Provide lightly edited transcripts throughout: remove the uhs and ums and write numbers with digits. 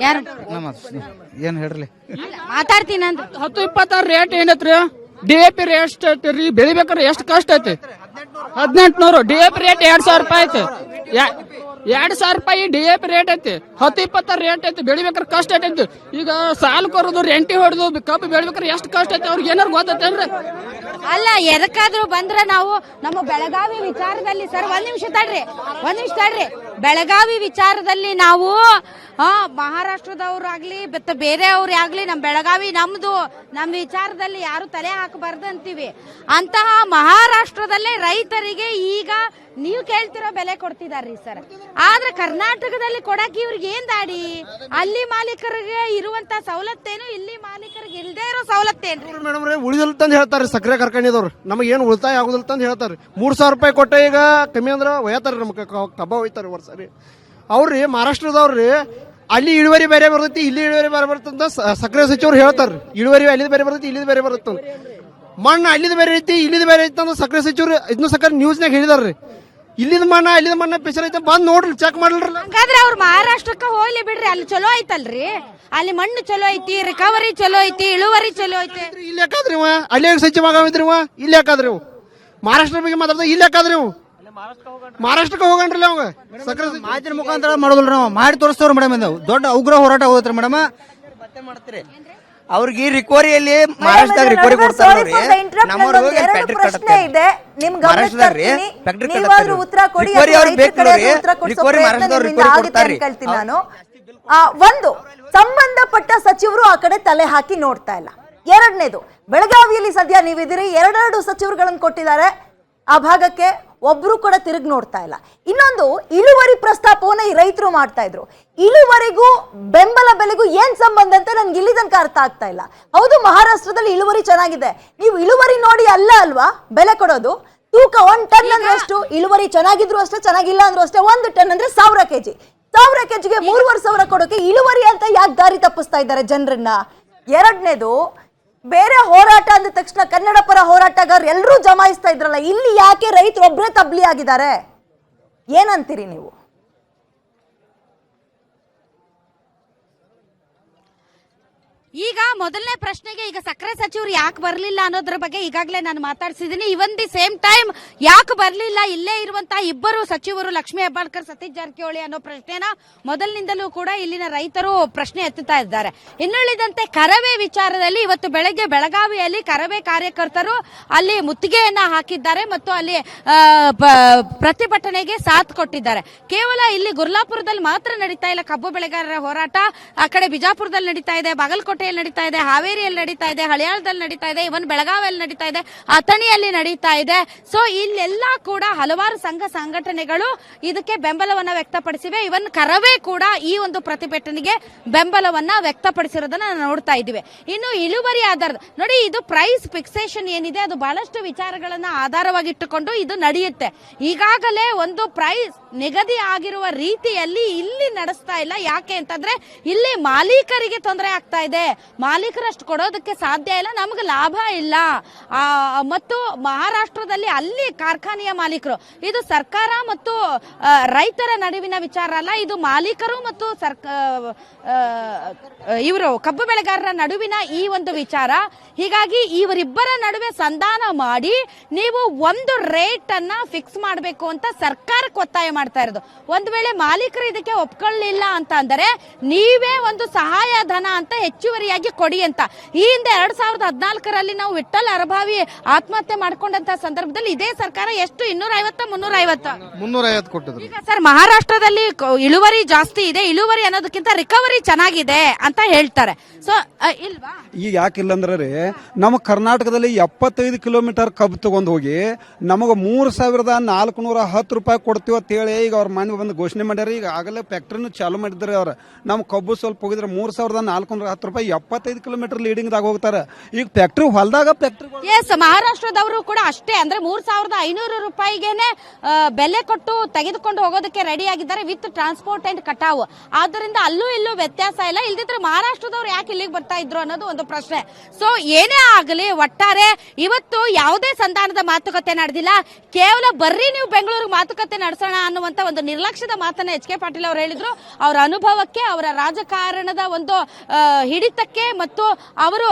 ಯಾರು ಏನ್ ಹೇಳ್ರಿ ಮಾತಾಡ್ತೀನಿ ಅಂತ 10-26 ರೇಟ್ ಏನೈತ್ರಿ? DAP ರೇಟ್ ಎಷ್ಟು ಐತಿ? ಬೆಳಿಬೇಕಾದ್ರೆ ಎಷ್ಟು ಕಷ್ಟ ಐತಿ? 1800. DAP ರೇಟ್ 2000 ರೂಪಾಯಿ ಐತಿ. 2000 ರೂಪಾಯಿ DAP ರೇಟ್ ಐತಿ. 10-26 ರೇಟ್ ಐತಿ. ಬೆಳಿಬೇಕಾದ್ರೆ ಕಷ್ಟ ಐತಿ. ಈಗ ಸಾಲು ಕೊರೋದು, ರೆಂಟಿ ಹೊಡೆದು ಕಬ್ಬು ಬೆಳಿಬೇಕಾದ್ರೆ ಎಷ್ಟು ಕಷ್ಟ ಐತಿ ಅವ್ರಿಗೆ ಏನಾರು ಗೊತ್ತೈತೇನ್ರಿ? ಅಲ್ಲ, ಎದಕ್ಕಾದ್ರೂ ಬಂದ್ರೆ ನಾವು ನಮ್ಮ ಬೆಳಗಾವಿ ವಿಚಾರದಲ್ಲಿ ಸರ್ ಒಂದ್ ನಿಮಿಷ ತಡ್ರಿ ಬೆಳಗಾವಿ ವಿಚಾರದಲ್ಲಿ ನಾವು ಮಹಾರಾಷ್ಟ್ರದವ್ರಾಗ್ಲಿ ಮತ್ತೆ ಬೇರೆಯವ್ರೇ ಆಗ್ಲಿ ನಮ್ ಬೆಳಗಾವಿ ನಮ್ದು, ನಮ್ ವಿಚಾರದಲ್ಲಿ ಯಾರು ತಲೆ ಹಾಕಬಾರ್ದು ಅಂತೀವಿ. ಅಂತಹ ಮಹಾರಾಷ್ಟ್ರದಲ್ಲೇ ರೈತರಿಗೆ ಈಗ ನೀವು ಕೇಳ್ತಿರೋ ಬೆಲೆ ಕೊಡ್ತಿದಾರ್ರಿ ಸರ್. ಆದ್ರೆ ಕರ್ನಾಟಕದಲ್ಲಿ ಕೊಡಕ್ಕೆ ಇವ್ರಿಗೆ ಏನ್ ದಾಡಿ? ಅಲ್ಲಿ ಮಾಲೀಕರಿಗೆ ಇರುವಂತ ಸವಲತ್ತೇನು, ಇಲ್ಲಿ ಮಾಲೀಕರಿಗೆ ಇಲ್ದೇ ಇರೋ ಸವಲತ್ತೇನು? ಮೇಡಮ್ ರೀ ಉಳಿದಿಲ್ಲ ತಂದು ಹೇಳ್ತಾರೆ ಸಕ್ಕರೆ ಕಾರ್ಖಾನೆದವ್ರು. ನಮಗೆ ಏನು ಉಳಿತಾಯ ಆಗುದಿಲ್ಲ ತಂದು ಹೇಳ್ತಾರೆ. 3000 ರೂಪಾಯಿ ಕೊಟ್ಟ ಈಗ ಕಮ್ಮಿ ಅಂದ್ರೆ ಒಯ್ತಾರ ನಮ್ಗೆ ಕಬ್ಬ ಒಯ್ತಾರೆ ವರ್ಷ. ಅವ್ರಿ ಮಹಾರಾಷ್ಟ್ರದವ್ರಿ ಅಲ್ಲಿ ಇಳುವರಿ ಬೇರೆ ಬರ್ತೈತಿ, ಇಲ್ಲಿ ಇಳುವರಿ ಬೇರೆ ಬರ್ತಂತ ಸಕ್ಕರೆ ಸಚಿವರು ಹೇಳ್ತಾರ. ಇಳುವರಿ ಅಲ್ಲಿದ್ ಬೇರೆ ಬರ್ತೈತಿ, ಇಲ್ಲಿದ್ ಬೇರೆ ಬರುತ್ತೆ. ಮಣ್ಣು ಅಲ್ಲಿದ್ ಬೇರೆ ಐತಿ, ಇಲ್ಲಿದ್ ಬೇರೆ ಐತಿ ಅಂತ ಸಕ್ಕರೆ ಸಚಿವರು ಇದನ್ನ ಸಕ್ಕರೆ ನ್ಯೂಸ್ನಾಗ ಹೇಳಿದಾರ್ರಿ. ಇಲ್ಲಿದ ಮಣ್ಣ ಪಿಸರ್ ಐತೆ ಬಂದ್ ನೋಡ್ರಿ, ಚೆಕ್ ಮಾಡ್ರಿ. ಹಾಗಾದ್ರೆ ಅವ್ರು ಮಹಾರಾಷ್ಟ್ರಕ್ಕೆ ಹೋಗ್ಲಿ ಬಿಡ್ರಿ, ಅಲ್ಲಿ ಚಲೋ ಐತಲ್ರಿ. ಅಲ್ಲಿ ಮಣ್ಣು ಚಲೋ ಐತಿ, ರಿಕವರಿ ಚಲೋ ಐತಿ, ಇಳುವರಿ ಚಲೋ ಐತಿ. ಇಲ್ಲಿ ಯಾಕಾದ್ರಿ ಅಲ್ಲಿ ಸಚಿವ ಆಗಿದ್ರಿ ಇಲ್ಲಿ ಯಾಕಾದ್ರಿ ಮಹಾರಾಷ್ಟ್ರ ಬಗ್ಗೆ ಮಾತಾಡ್ದ ಇಲ್ಲಿ ಯಾಕಾದ್ರಿ ಮಹಾರಾಷ್ಟ್ರಕ್ಕೆ ಹೋಗಣ್ರಲ್ಲ ಅವಾಗ ಸಕ್ಕರೆ ಮಾಹಿತಿ ಮುಖಾಂತರ ಮಾಡೋದಿಲ್ಲ ನಾವು ಮಾಡಿ ತೋರಿಸ್ತವ್ರ ಮೇಡಮ್. ದೊಡ್ಡ ಉಗ್ರ ಹೋರಾಟ ಹೋಗ್ತಾರೆ ಮೇಡಮ್. ಮತ್ತೆ ಮಾಡ್ತೀರಿ ಅವ್ರಿಗೆ ರಿಕವರಿಯಲ್ಲಿ ಮಹಾರಾಷ್ಟ್ರದಾಗ ರಿಕವರಿ ಕೊಡ್ತಾರೆ. ಪ್ರಶ್ನೆ ಇದೆ ನಿಮ್ ಗಮನಕ್ಕೆ ಉತ್ತರ ಕೊಡಿ. ಕೇಳ್ತೀನಿ ನಾನು. ಒಂದು, ಸಂಬಂಧಪಟ್ಟ ಸಚಿವರು ಆ ಕಡೆ ತಲೆ ಹಾಕಿ ನೋಡ್ತಾ ಇಲ್ಲ. ಎರಡನೇದು, ಬೆಳಗಾವಿಯಲ್ಲಿ ಸದ್ಯ ನೀವಿದ್ದೀರಿ, 2 ಸಚಿವರುಗಳನ್ನು ಕೊಟ್ಟಿದ್ದಾರೆ ಆ ಭಾಗಕ್ಕೆ, ಒಬ್ರು ಕೂಡ ತಿರುಗಿ ನೋಡ್ತಾ ಇಲ್ಲ. ಇನ್ನೊಂದು, ಇಳುವರಿ ಪ್ರಸ್ತಾಪವನ್ನ ಈ ರೈತರು ಮಾಡ್ತಾ ಇದ್ರು. ಇಳುವರಿಗೂ ಬೆಂಬಲ ಬೆಲೆಗೂ ಏನ್ ಸಂಬಂಧ ಅಂತ ನನ್ಗೆ ಇಲ್ಲಿ ತನಕ ಅರ್ಥ ಆಗ್ತಾ ಇಲ್ಲ. ಹೌದು, ಮಹಾರಾಷ್ಟ್ರದಲ್ಲಿ ಇಳುವರಿ ಚೆನ್ನಾಗಿದೆ, ನೀವು ಇಳುವರಿ ನೋಡಿ ಅಲ್ವಾ ಬೆಲೆ ಕೊಡೋದು? ತೂಕ 1 ಟನ್ ಅಂದ್ರೆ ಅಷ್ಟು, ಇಳುವರಿ ಚೆನ್ನಾಗಿದ್ರು ಅಷ್ಟೇ, ಚೆನ್ನಾಗಿಲ್ಲ ಅಂದ್ರೂ ಅಷ್ಟೇ. 1 ಟನ್ ಅಂದ್ರೆ 1000 ಕೆಜಿ, 1000 ಕೆಜಿಗೆ 3,500 ಕೊಡೋಕೆ ಇಳುವರಿ ಅಂತ ಯಾಕೆ ದಾರಿ ತಪ್ಪಿಸ್ತಾ ಇದ್ದಾರೆ ಜನರನ್ನ? ಎರಡನೇದು, ಬೇರೆ ಹೋರಾಟ ಅಂದ ತಕ್ಷಣ ಕನ್ನಡ ಪರ ಹೋರಾಟಗಾರರು ಎಲ್ಲರೂ ಜಮಾಯಿಸ್ತಾ ಇದ್ರಲ್ಲ, ಇಲ್ಲಿ ಯಾಕೆ ರೈತರು ಒಬ್ಬರೇ ತಬ್ಲಿ ಆಗಿದ್ದಾರೆ? ಏನಂತೀರಿ ನೀವು? ಈಗ ಮೊದಲನೇ ಪ್ರಶ್ನೆಗೆ ಈಗ ಸಕ್ಕರೆ ಸಚಿವರು ಯಾಕೆ ಬರ್ಲಿಲ್ಲ ಅನ್ನೋದ್ರ ಬಗ್ಗೆ ಈಗಾಗಲೇ ನಾನು ಮಾತಾಡ್ಸಿದ್ದೀನಿ. ಇವನ್ ದಿ ಸೇಮ್ ಟೈಮ್ ಯಾಕೆ ಬರ್ಲಿಲ್ಲ, ಇಲ್ಲೇ ಇರುವಂತಹ ಇಬ್ಬರು ಸಚಿವರು ಲಕ್ಷ್ಮೀ ಹೆಬ್ಬಾಳ್ಕರ್, ಸತೀಶ್ ಜಾರಕಿಹೊಳಿ ಅನ್ನೋ ಪ್ರಶ್ನೆನ ಮೊದಲಿನಿಂದಲೂ ಕೂಡ ಇಲ್ಲಿನ ರೈತರು ಪ್ರಶ್ನೆ ಎತ್ತುತ್ತಾ ಇದ್ದಾರೆ. ಇನ್ನುಳಿದಂತೆ ಕರವೇ ವಿಚಾರದಲ್ಲಿ ಇವತ್ತು ಬೆಳಗ್ಗೆ ಬೆಳಗಾವಿಯಲ್ಲಿ ಕರವೇ ಕಾರ್ಯಕರ್ತರು ಅಲ್ಲಿ ಮುತ್ತಿಗೆಯನ್ನ ಹಾಕಿದ್ದಾರೆ ಮತ್ತು ಅಲ್ಲಿ ಪ್ರತಿಭಟನೆಗೆ ಸಾಥ್ ಕೊಟ್ಟಿದ್ದಾರೆ. ಕೇವಲ ಇಲ್ಲಿ ಗುರ್ಲಾಪುರದಲ್ಲಿ ಮಾತ್ರ ನಡೀತಾ ಇಲ್ಲ ಕಬ್ಬು ಬೆಳೆಗಾರರ ಹೋರಾಟ, ಆ ಕಡೆ ಬಿಜಾಪುರದಲ್ಲಿ ನಡೀತಾ ಇದೆ, ಬಾಗಲಕೋಟೆ ನಡೀತಾ ಇದೆ, ಹಾವೇರಿಯಲ್ಲಿ ನಡೀತಾ ಇದೆ, ಹಳಿಯಾಳದಲ್ಲಿ ನಡೀತಾ ಇದೆ, ಇವನ್ ಬೆಳಗಾವಿಯಲ್ಲಿ ನಡೀತಾ ಇದೆ, ಅಥಣಿಯಲ್ಲಿ ನಡೀತಾ ಇದೆ. ಸೊ ಇಲ್ಲೆಲ್ಲ ಕೂಡ ಹಲವಾರು ಸಂಘ ಸಂಘಟನೆಗಳು ಇದಕ್ಕೆ ಬೆಂಬಲವನ್ನ ವ್ಯಕ್ತಪಡಿಸಿವೆ. ಇವನ್ ಕರವೇ ಕೂಡ ಈ ಒಂದು ಪ್ರತಿಭಟನೆಗೆ ಬೆಂಬಲವನ್ನ ವ್ಯಕ್ತಪಡಿಸಿರೋದನ್ನ ನಾವು ನೋಡ್ತಾ ಇದ್ದೀವಿ. ಇನ್ನು ಇಳುವರಿ ಆಧಾರದ ನೋಡಿ, ಇದು ಪ್ರೈಸ್ ಫಿಕ್ಸೇಷನ್ ಏನಿದೆ ಅದು ಬಹಳಷ್ಟು ವಿಚಾರಗಳನ್ನ ಆಧಾರವಾಗಿಟ್ಟುಕೊಂಡು ಇದು ನಡೆಯುತ್ತೆ. ಈಗಾಗಲೇ ಒಂದು ಪ್ರೈಸ್ ನಿಗದಿ ಆಗಿರುವ ರೀತಿಯಲ್ಲಿ ಇಲ್ಲಿ ನಡೆಸ್ತಾ ಇಲ್ಲ. ಯಾಕೆ ಅಂತಂದ್ರೆ ಇಲ್ಲಿ ಮಾಲೀಕರಿಗೆ ತೊಂದರೆ ಆಗ್ತಾ ಇದೆ, ಮಾಲೀಕರಷ್ಟು ಕೊಡೋದಕ್ಕೆ ಸಾಧ್ಯ ಇಲ್ಲ, ನಮ್ಗೆ ಲಾಭ ಇಲ್ಲ. ಮತ್ತು ಮಹಾರಾಷ್ಟ್ರದಲ್ಲಿ ಅಲ್ಲಿ ಕಾರ್ಖಾನೆಯ ಮಾಲೀಕರು, ಇದು ಸರ್ಕಾರ ಮತ್ತು ರೈತರ ನಡುವಿನ ವಿಚಾರ ಅಲ್ಲ, ಇದು ಮಾಲೀಕರು ಮತ್ತು ಇವರು ಕಬ್ಬು ಬೆಳೆಗಾರರ ನಡುವಿನ ಈ ಒಂದು ವಿಚಾರ. ಹೀಗಾಗಿ ಇವರಿಬ್ಬರ ನಡುವೆ ಸಂಧಾನ ಮಾಡಿ ನೀವು ಒಂದು ರೇಟ್ ಅನ್ನ ಫಿಕ್ಸ್ ಮಾಡಬೇಕು ಅಂತ ಸರ್ಕಾರಕ್ಕೆ ಒತ್ತಾಯ ಮಾಡ್ತಾ ಇರೋದು. ಒಂದು ವೇಳೆ ಮಾಲೀಕರು ಇದಕ್ಕೆ ಒಪ್ಕೊಳ್ಳಿಲ್ಲ ಅಂತ ಅಂದರೆ ನೀವೇ ಒಂದು ಸಹಾಯ ಧನ ಅಂತ ಹೆಚ್ಚುವರಿಯಾಗಿ ಕೊಡಿ ಅಂತ. ಈ ಹಿಂದೆ 2014ರಲ್ಲಿ ನಾವು ವಿಠ್ಠಲ್ ಅರಭಾವಿ ಆತ್ಮಹತ್ಯೆ ಮಾಡ್ಕೊಂಡಂತ ಸಂದರ್ಭದಲ್ಲಿ ಇದೇ ಸರ್ಕಾರ ಎಷ್ಟು 250 ಕೊಟ್ಟಿದ್ರು. ಈಗ ಸರ್ ಮಹಾರಾಷ್ಟ್ರದಲ್ಲಿ ಇಳುವರಿ ಜಾಸ್ತಿ ಇದೆ, ಇಳುವರಿ ಅನ್ನೋದಕ್ಕಿಂತ ರಿಕವರಿ ಚೆನ್ನಾಗಿದೆ ಅಂತ ಹೇಳ್ತಾರೆ. ಸೊ ಇಲ್ವಾ? ಈಗ ಯಾಕಿಲ್ಲ ಅಂದ್ರೆ ನಮ್ಮ ಕರ್ನಾಟಕದಲ್ಲಿ 75 ಕಿಲೋಮೀಟರ್ ಕಬ್ಬು ತಗೊಂಡ್ ಹೋಗಿ ನಮಗ 3,410 ರೂಪಾಯಿ ಕೊಡ್ತೀವಿ ಅಂತ ಹೇಳಿ ಈಗ ಅವ್ರ ಮನೆ ಬಂದು ಘೋಷಣೆ ಮಾಡ್ಯಾರ. ಈಗ ಆಗಲೇ ಫ್ಯಾಕ್ಟ್ರಿನೂ ಚಾಲು ಮಾಡಿದ್ರೆ ಅವ್ರ ನಮ್ಮ ಕಬ್ಬು ಸ್ವಲ್ಪ ಹೋಗಿದ್ರೆ 3,410 ರೂಪಾಯಿ 75 ಕಿಲೋಮೀಟರ್ ಲೀಡಿಂಗ್ ದಾಗ ಹೋಗ್ತಾರೆ. ಈಗ ಫ್ಯಾಕ್ಟ್ರಿ ಹೊಲದಾಗ ಫ್ಯಾಕ್ಟ್ರಿ ಮಹಾರಾಷ್ಟ್ರದವರು ಕೂಡ ಅಷ್ಟೇ, ಅಂದ್ರೆ 3,500 ರೂಪಾಯಿಗೆನೆ ಬೆಲೆ ಕೊಟ್ಟು ತೆಗೆದುಕೊಂಡು ಹೋಗೋದಕ್ಕೆ ರೆಡಿ ಆಗಿದ್ದಾರೆ ವಿತ್ ಟ್ರಾನ್ಸ್ಪೋರ್ಟ್ ಅಂಡ್ ಕಟಾವು. ಆದ್ದರಿಂದ ಅಲ್ಲೂ ಇಲ್ಲೂ ವ್ಯತ್ಯಾಸ ಇಲ್ಲ. ಇಲ್ದಿದ್ರೆ ಮಹಾರಾಷ್ಟ್ರದವ್ರು ಯಾಕೆ ಇಲ್ಲಿಗೆ ಬರ್ತಾ ಇದ್ರು ಅನ್ನೋದು ಒಂದು ಪ್ರಶ್ನೆ. ಸೊ ಏನೇ ಆಗಲಿ, ಒಟ್ಟಾರೆ ಇವತ್ತು ಯಾವುದೇ ಸಂಧಾನದ ಮಾತುಕತೆ ನಡೆದಿಲ್ಲ. ಕೇವಲ ಬರ್ರಿ ನೀವು ಬೆಂಗಳೂರಿಗೆ ಮಾತುಕತೆ ನಡೆಸೋಣ ಅನ್ನೋ ಅನ್ನುವಂತ ಒಂದು ನಿರ್ಲಕ್ಷ್ಯದ ಮಾತನ್ನ ಎಚ್ ಕೆ ಪಾಟೀಲ್ ಅವರು ಹೇಳಿದ್ರು. ಅವರ ಅನುಭವಕ್ಕೆ, ಅವರ ರಾಜಕಾರಣದ ಒಂದು ಹಿಡಿತಕ್ಕೆ ಮತ್ತು ಅವರು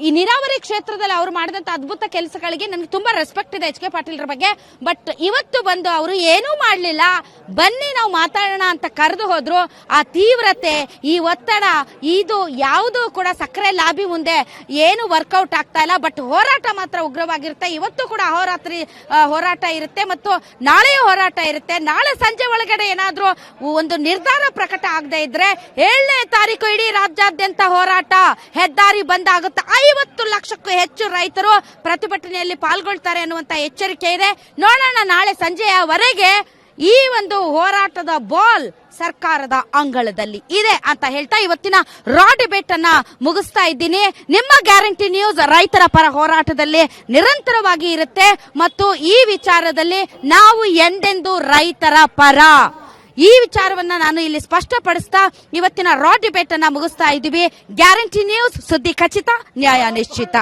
ಈ ನೀರಾವರಿ ಕ್ಷೇತ್ರದಲ್ಲಿ ಅವರು ಮಾಡಿದಂತ ಅದ್ಭುತ ಕೆಲಸಗಳಿಗೆ ನನಗೆ ತುಂಬಾ ರೆಸ್ಪೆಕ್ಟ್ ಇದೆ ಎಚ್ ಕೆ ಪಾಟೀಲ್ರ ಬಗ್ಗೆ. ಬಟ್ ಇವತ್ತು ಬಂದು ಅವರು ಏನೂ ಮಾಡಲಿಲ್ಲ, ಬನ್ನಿ ನಾವು ಮಾತಾಡೋಣ ಅಂತ ಕರೆದು ಹೋದ್ರು. ಆ ತೀವ್ರತೆ, ಈ ಒತ್ತಡ, ಇದು ಯಾವುದು ಕೂಡ ಸಕ್ಕರೆ ಲಾಬಿ ಮುಂದೆ ಏನು ವರ್ಕೌಟ್ ಆಗ್ತಾ ಇಲ್ಲ. ಬಟ್ ಹೋರಾಟ ಮಾತ್ರ ಉಗ್ರವಾಗಿರುತ್ತೆ. ಇವತ್ತು ಕೂಡ ಅಹೋರಾತ್ರಿ ಹೋರಾಟ ಇರುತ್ತೆ ಮತ್ತು ನಾಳೆಯ ಹೋರಾಟ ಇರುತ್ತೆ. ನಾಳೆ ಸಂಜೆ ಒಳಗಡೆ ಏನಾದ್ರೂ ಒಂದು ನಿರ್ಧಾರ ಪ್ರಕಟ ಆಗದೆ ಇದ್ರೆ 7ನೇ ತಾರೀಕು ಇಡೀ ರಾಜ್ಯಾದ್ಯಂತ ಹೋರಾಟ, ಹೆದ್ದಾರಿ ಬಂದ್ ಆಗುತ್ತೆ. 50 ಲಕ್ಷಕ್ಕೂ ಹೆಚ್ಚು ರೈತರು ಪ್ರತಿಭಟನೆಯಲ್ಲಿ ಪಾಲ್ಗೊಳ್ತಾರೆ ಅನ್ನುವಂತ ಎಚ್ಚರಿಕೆ ಇದೆ. ನೋಡೋಣ ನಾಳೆ ಸಂಜೆಯವರೆಗೆ ಈ ಒಂದು ಹೋರಾಟದ ಬಾಲ್ ಸರ್ಕಾರದ ಅಂಗಳದಲ್ಲಿ ಇದೆ ಅಂತ ಹೇಳ್ತಾ ಇವತ್ತಿನ ರಾ ಡಿಬೇಟ್ ಅನ್ನ ಮುಗಿಸ್ತಾ ಇದ್ದೀನಿ. ನಿಮ್ಮ ಗ್ಯಾರಂಟಿ ನ್ಯೂಸ್ ರೈತರ ಪರ ಹೋರಾಟದಲ್ಲಿ ನಿರಂತರವಾಗಿ ಇರುತ್ತೆ ಮತ್ತು ಈ ವಿಚಾರದಲ್ಲಿ ನಾವು ಎಂದೆಂದೂ ರೈತರ ಪರ. ಈ ವಿಚಾರವನ್ನ ನಾನು ಇಲ್ಲಿ ಸ್ಪಷ್ಟಪಡಿಸ್ತಾ ಇವತ್ತಿನ ರಾ ಡಿಬೇಟ್ ಅನ್ನ ಮುಗಿಸ್ತಾ ಇದ್ದೀವಿ. ಗ್ಯಾರಂಟಿ ನ್ಯೂಸ್, ಸುದ್ದಿ ಖಚಿತ, ನ್ಯಾಯ ನಿಶ್ಚಿತ.